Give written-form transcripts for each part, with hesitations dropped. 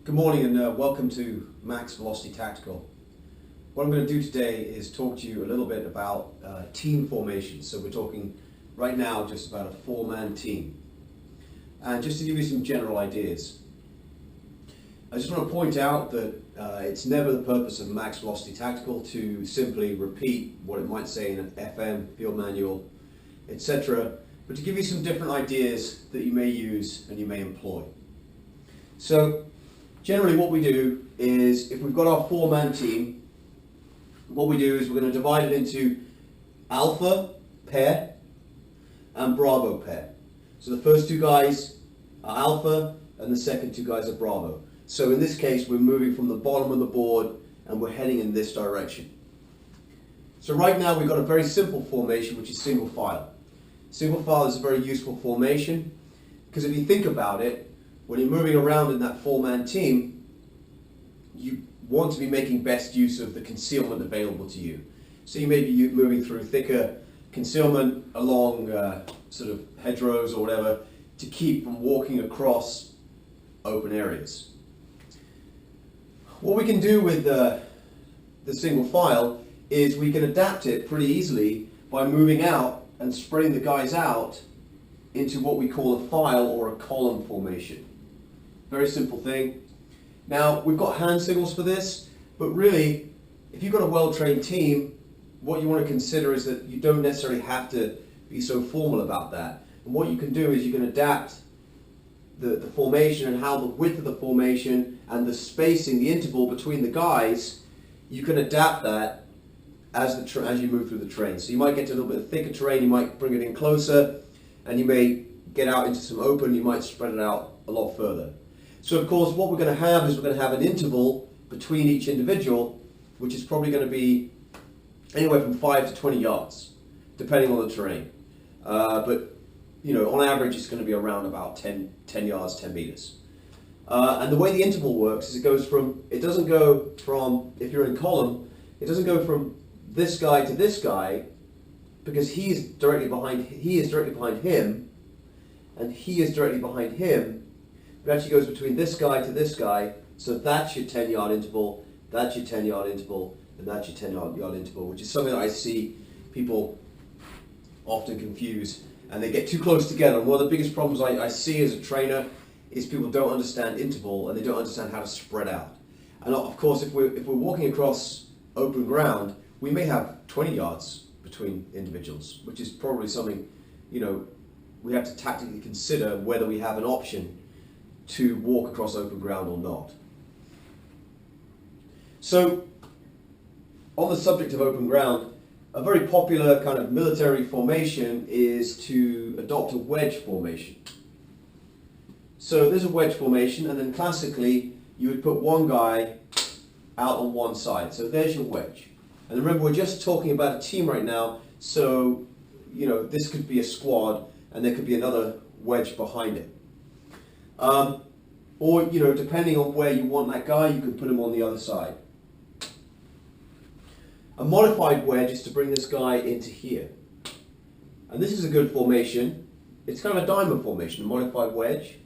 Good morning and welcome to Max Velocity Tactical. What I'm going to do today is talk to you a little bit about team formation. So we're talking right now just about a four-man team. And just to give you some general ideas, I just want to point out that it's never the purpose of Max Velocity Tactical to simply repeat what it might say in an FM, field manual, etc., but to give you some different ideas that you may use and you may employ. So generally what we do is, if we've got our four-man team, what we do is we're going to divide it into alpha pair and bravo pair. So the first two guys are alpha and the second two guys are bravo. So in this case we're moving from the bottom of the board and we're heading in this direction. So right now we've got a very simple formation, which is single file. Single file is a very useful formation because if you think about it, when you're moving around in that four-man team, you want to be making best use of the concealment available to you. So you may be moving through thicker concealment along sort of hedgerows or whatever to keep from walking across open areas. What we can do with the single file is we can adapt it pretty easily by moving out and spreading the guys out into what we call a file or a column formation. Very simple thing. Now, we've got hand signals for this, but really, if you've got a well-trained team, what you want to consider is that you don't necessarily have to be so formal about that. And what you can do is you can adapt the formation and how the width of the formation and the spacing, the interval between the guys, you can adapt that as you move through the terrain. So you might get to a little bit of thicker terrain, you might bring it in closer, and you may get out into some open, you might spread it out a lot further. So of course what we're going to have is we're going to have an interval between each individual, which is probably going to be anywhere from 5 to 20 yards, depending on the terrain. But you know, on average it's going to be around about 10 yards, 10 meters. And the way the interval works is it doesn't go from, if you're in column, it doesn't go from this guy to this guy, because he is directly behind him, and he is directly behind him. It actually goes between this guy to this guy, so that's your 10-yard interval, that's your 10-yard interval, and that's your 10-yard interval, which is something that I see people often confuse, and they get too close together. And one of the biggest problems I see as a trainer is people don't understand interval, and they don't understand how to spread out. And of course, if we're walking across open ground, we may have 20 yards between individuals, which is probably something, you know, we have to tactically consider whether we have an option to walk across open ground or not. So, on the subject of open ground, a very popular kind of military formation is to adopt a wedge formation. So there's a wedge formation, and then classically you would put one guy out on one side. So there's your wedge. And remember, we're just talking about a team right now, so you know, this could be a squad and there could be another wedge behind it. Or, you know, depending on where you want that guy, you can put him on the other side. A modified wedge is to bring this guy into here. And this is a good formation. It's kind of a diamond formation, a modified wedge.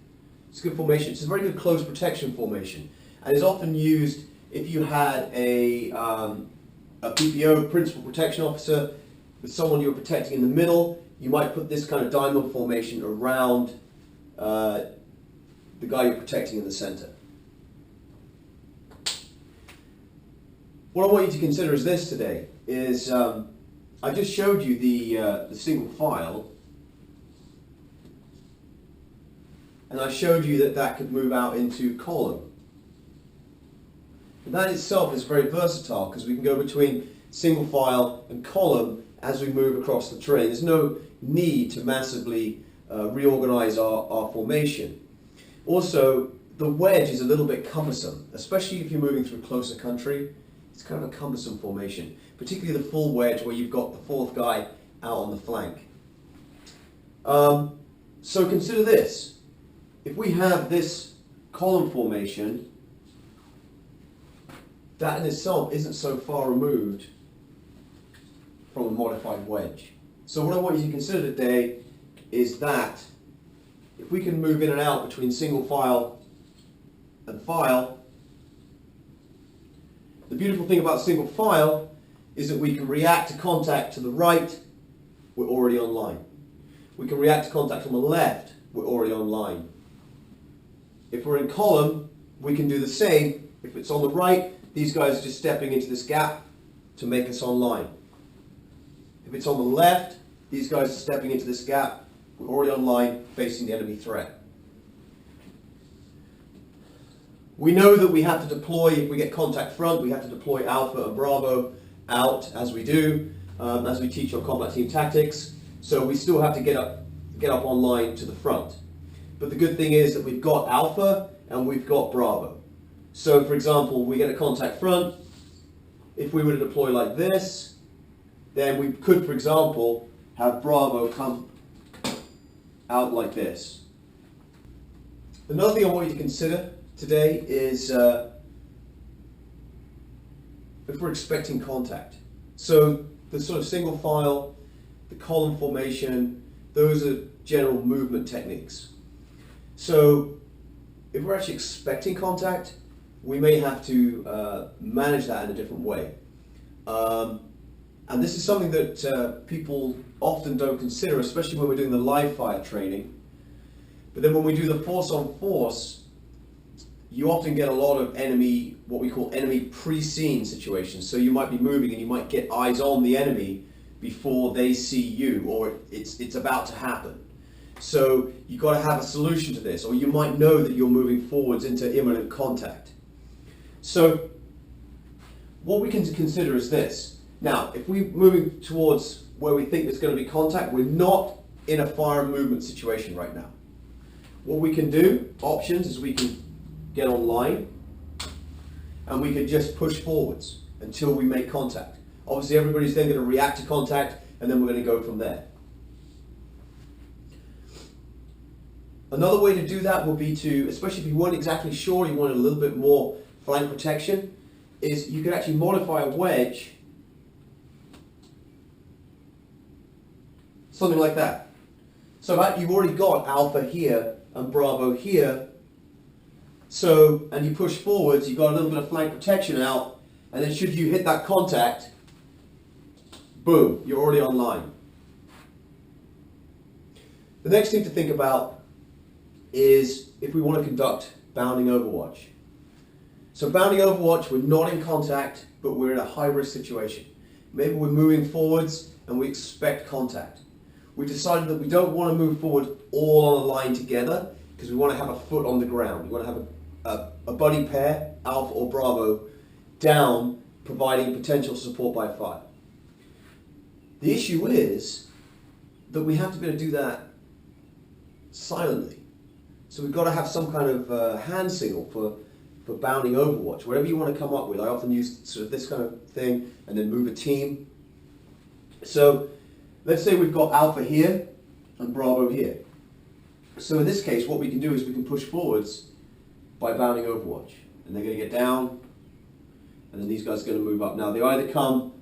It's a good formation. It's a very good close protection formation, and is often used if you had a PPO, principal protection officer, with someone you're protecting in the middle. You might put this kind of diamond formation around the guy you're protecting in the center. What I want you to consider is this today, is I just showed you the single file, and I showed you that could move out into column. And that itself is very versatile because we can go between single file and column as we move across the terrain. There's no need to massively reorganize our formation. Also, the wedge is a little bit cumbersome, especially if you're moving through closer country. It's kind of a cumbersome formation, particularly the full wedge where you've got the fourth guy out on the flank. So consider this. If we have this column formation, that in itself isn't so far removed from a modified wedge. So what I want you to consider today is that if we can move in and out between single file and file, the beautiful thing about single file is that we can react to contact to the right, we're already online. We can react to contact on the left, we're already online. If we're in column, we can do the same. If it's on the right, these guys are just stepping into this gap to make us online. If it's on the left, these guys are stepping into this gap, we're already online, facing the enemy threat. We know that we have to deploy, if we get contact front, we have to deploy Alpha and Bravo out as we do, as we teach our combat team tactics. So we still have to get up online to the front. But the good thing is that we've got Alpha and we've got Bravo. So for example, we get a contact front. If we were to deploy like this, then we could, for example, have Bravo come out like this. Another thing I want you to consider today is if we're expecting contact. So the sort of single file, the column formation, those are general movement techniques. So if we're actually expecting contact, we may have to manage that in a different way. And this is something that people often don't consider, especially when we're doing the live fire training. But then when we do the force on force, you often get a lot of enemy, what we call enemy pre-seen situations. So you might be moving and you might get eyes on the enemy before they see you, or it's about to happen. So you've got to have a solution to this, or you might know that you're moving forwards into imminent contact. So what we can consider is this. Now, if we're moving towards where we think there's going to be contact, we're not in a fire and movement situation right now. What we can do, options, is we can get online and we can just push forwards until we make contact. Obviously everybody's then going to react to contact and then we're going to go from there. Another way to do that will be to, especially if you weren't exactly sure, you wanted a little bit more flank protection, is you could actually modify a wedge something like that. So you've already got Alpha here and Bravo here. So, and you push forwards, you've got a little bit of flank protection out, and then should you hit that contact, boom, you're already online. The next thing to think about is if we want to conduct bounding overwatch. So bounding overwatch, we're not in contact, but we're in a high-risk situation. Maybe we're moving forwards and we expect contact. We decided that we don't want to move forward all on a line together because we want to have a foot on the ground. We want to have a buddy pair, Alpha or Bravo, down, providing potential support by fire. The issue is that we have to be able to do that silently. So we've got to have some kind of hand signal for bounding overwatch, whatever you want to come up with. I often use sort of this kind of thing and then move a team. So let's say we've got Alpha here and Bravo here. So in this case, what we can do is we can push forwards by bounding overwatch. And they're going to get down, and then these guys are going to move up. Now they either come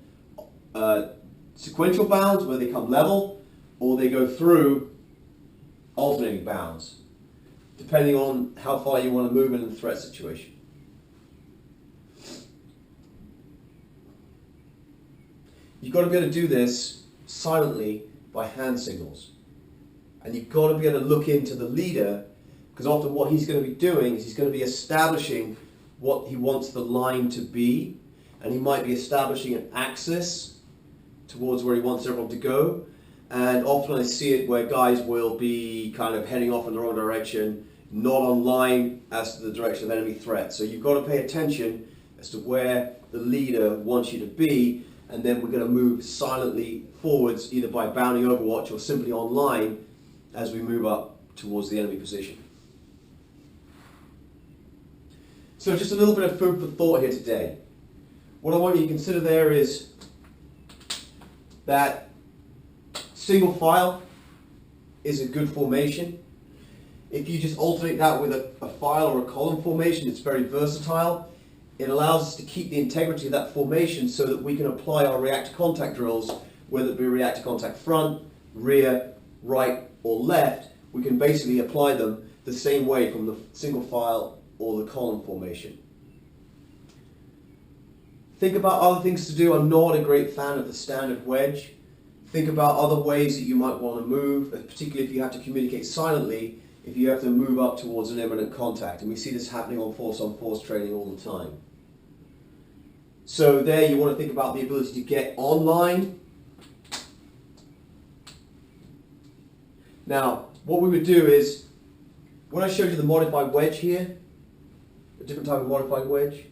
sequential bounds, where they come level, or they go through alternating bounds, depending on how far you want to move in the threat situation. You've got to be able to do this silently by hand signals. And you've got to be able to look into the leader, because often what he's going to be doing is he's going to be establishing what he wants the line to be, and he might be establishing an axis towards where he wants everyone to go. And often I see it where guys will be kind of heading off in the wrong direction, not on line as to the direction of enemy threat. So you've got to pay attention as to where the leader wants you to be, and then we're going to move silently forwards either by bounding overwatch or simply online as we move up towards the enemy position. So just a little bit of food for thought here today. What I want you to consider there is that single file is a good formation. If you just alternate that with a file or a column formation, it's very versatile. It allows us to keep the integrity of that formation so that we can apply our react to contact drills, whether it be react to contact front, rear, right or left. We can basically apply them the same way from the single file or the column formation. Think about other things to do. I'm not a great fan of the standard wedge. Think about other ways that you might want to move, particularly if you have to communicate silently, if you have to move up towards an imminent contact. And we see this happening on force training all the time. So there you want to think about the ability to get online. Now, what we would do is, when I showed you the modified wedge here, a different type of modified wedge,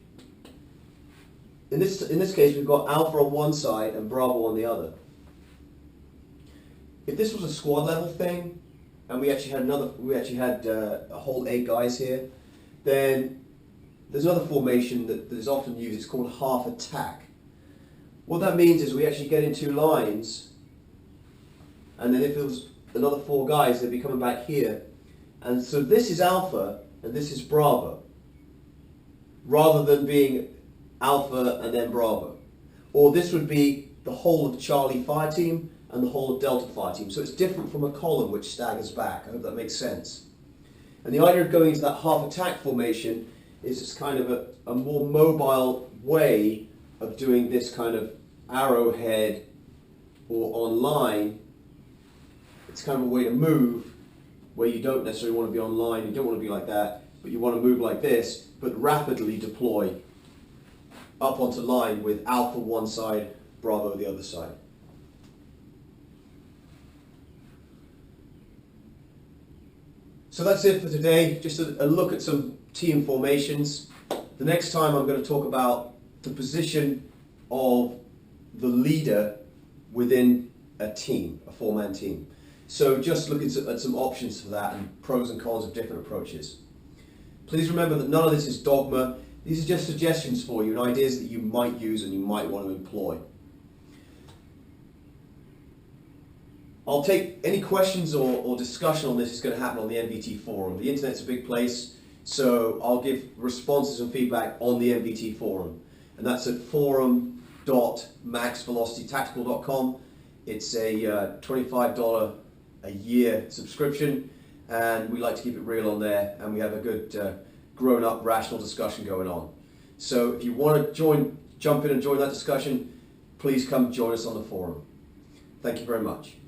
in this case we've got alpha on one side and Bravo on the other. If this was a squad level thing, and we actually had a whole 8 guys here, then there's another formation that is often used. It's called half attack. What that means is we actually get in 2 lines, and then if it was another 4 guys, they'd be coming back here. And so this is alpha and this is Bravo, rather than being alpha and then Bravo. Or this would be the whole of Charlie fire team and the whole of Delta fire team. So it's different from a column which staggers back. I hope that makes sense. And the idea of going into that half attack formation is it's kind of a more mobile way of doing this kind of arrowhead or online. It's kind of a way to move where you don't necessarily want to be online, you don't want to be like that, but you want to move like this, but rapidly deploy up onto line with alpha one side, Bravo the other side. So that's it for today, just a look at some team formations. The next time I'm going to talk about the position of the leader within a team, a 4-man team. So just look at some options for that and pros and cons of different approaches. Please remember that none of this is dogma. These are just suggestions for you and ideas that you might use and you might want to employ. I'll take any questions or discussion on this is going to happen on the NVT forum. The internet's a big place, so I'll give responses and feedback on the NVT forum. And that's at forum.maxvelocitytactical.com. It's a $25 a year subscription, and we like to keep it real on there, and we have a good grown-up rational discussion going on. So if you want to jump in and join that discussion, please come join us on the forum. Thank you very much.